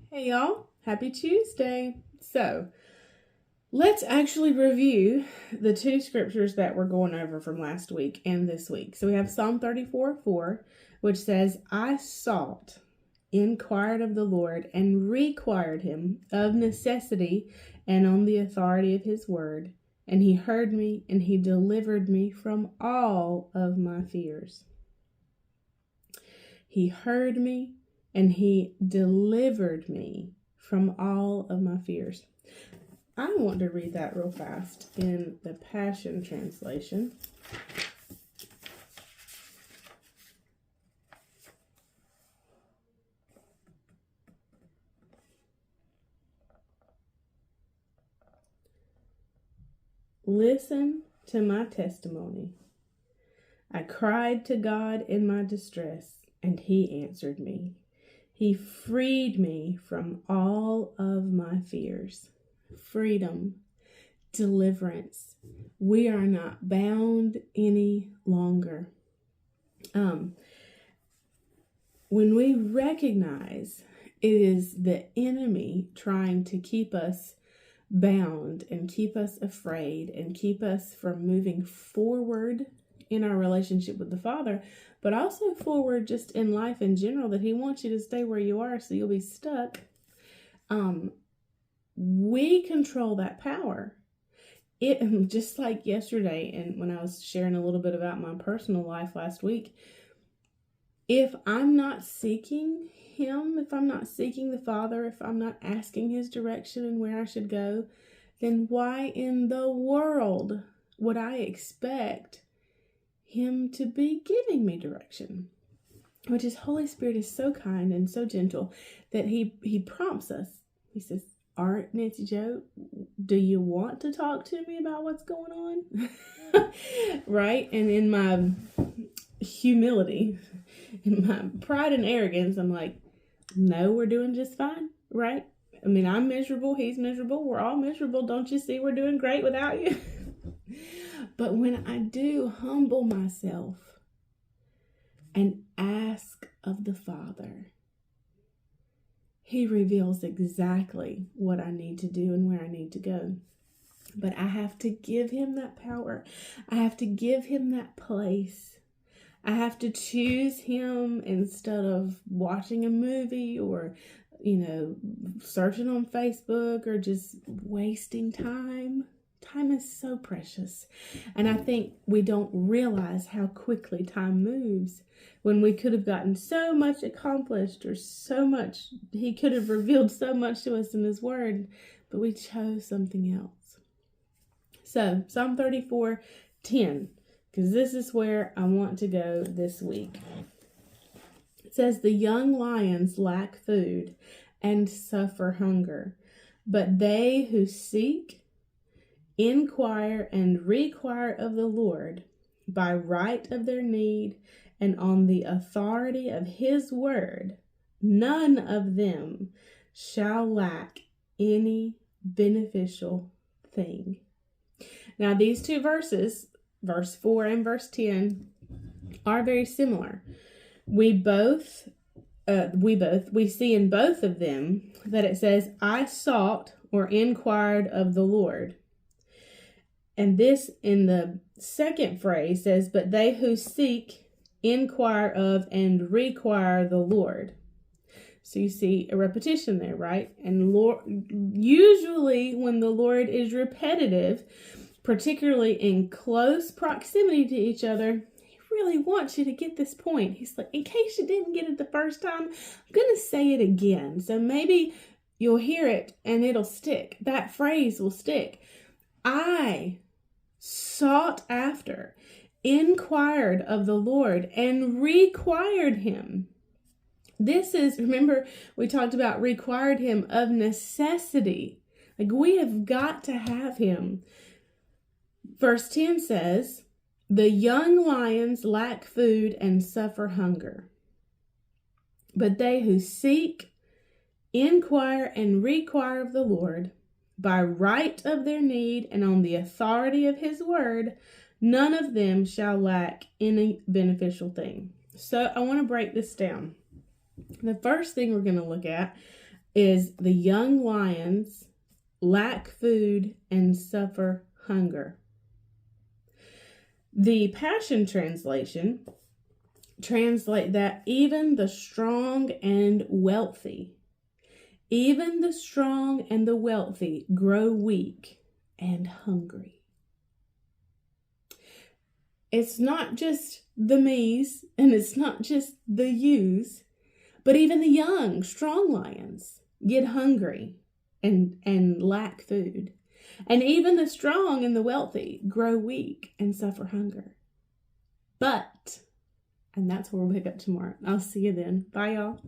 Hey y'all, happy Tuesday. So, let's actually review the two scriptures that we're going over from last week and this week. So, we have Psalm 34:4, which says, I sought, inquired of the Lord, and required him of necessity and on the authority of his word. And he heard me, and he delivered me from all of my fears. He heard me, and he delivered me from all of my fears. I want to read that real fast in the Passion Translation. Listen to my testimony. I cried to God in my distress, and he answered me. He freed me from all of my fears. Freedom, deliverance. We are not bound any longer. When we recognize it is the enemy trying to keep us bound and keep us afraid and keep us from moving forward in our relationship with the Father, but also forward just in life in general, that he wants you to stay where you are so you'll be stuck. We control that power. It just like yesterday, and when I was sharing a little bit about my personal life last week, if I'm not seeking him, if I'm not seeking the Father, if I'm not asking his direction and where I should go, then why in the world would I expect him to be giving me direction? Which is, Holy Spirit is so kind and so gentle that he prompts us. He says, all right, Nancy Joe, do you want to talk to me about what's going on? Right? And in my humility, in my pride and arrogance, I'm like, no, we're doing just fine, right? I mean, I'm miserable, he's miserable, we're all miserable. Don't you see we're doing great without you? But when I do humble myself and ask of the Father, he reveals exactly what I need to do and where I need to go. But I have to give him that power. I have to give him that place. I have to choose him instead of watching a movie or, searching on Facebook or just wasting time. Time is so precious. And I think we don't realize how quickly time moves when we could have gotten so much accomplished or so much. He could have revealed so much to us in his word, but we chose something else. So Psalm 34:10, because this is where I want to go this week. It says, the young lions lack food and suffer hunger, but they who seek, inquire, and require of the Lord by right of their need and on the authority of his word, none of them shall lack any beneficial thing. Now, these two verses, verse 4 and verse 10, are very similar. We see in both of them that it says, I sought or inquired of the Lord. And this in the second phrase says, but they who seek, inquire of, and require the Lord. So you see a repetition there, right? And usually when the Lord is repetitive, particularly in close proximity to each other, he really wants you to get this point. He's like, in case you didn't get it the first time, I'm going to say it again. So maybe you'll hear it and it'll stick. That phrase will stick. I sought after, inquired of the Lord, and required him. This is, remember, we talked about required him of necessity. Like, we have got to have him. Verse 10 says, the young lions lack food and suffer hunger, but they who seek, inquire, and require of the Lord by right of their need and on the authority of his word, none of them shall lack any beneficial thing. So I want to break this down. The first thing we're going to look at is the young lions lack food and suffer hunger. The Passion Translation translate that even the strong and wealthy grow weak and hungry. It's not just the me's and it's not just the you's, but even the young, strong lions get hungry and lack food. And even the strong and the wealthy grow weak and suffer hunger. And that's where we'll pick up tomorrow. I'll see you then. Bye, y'all.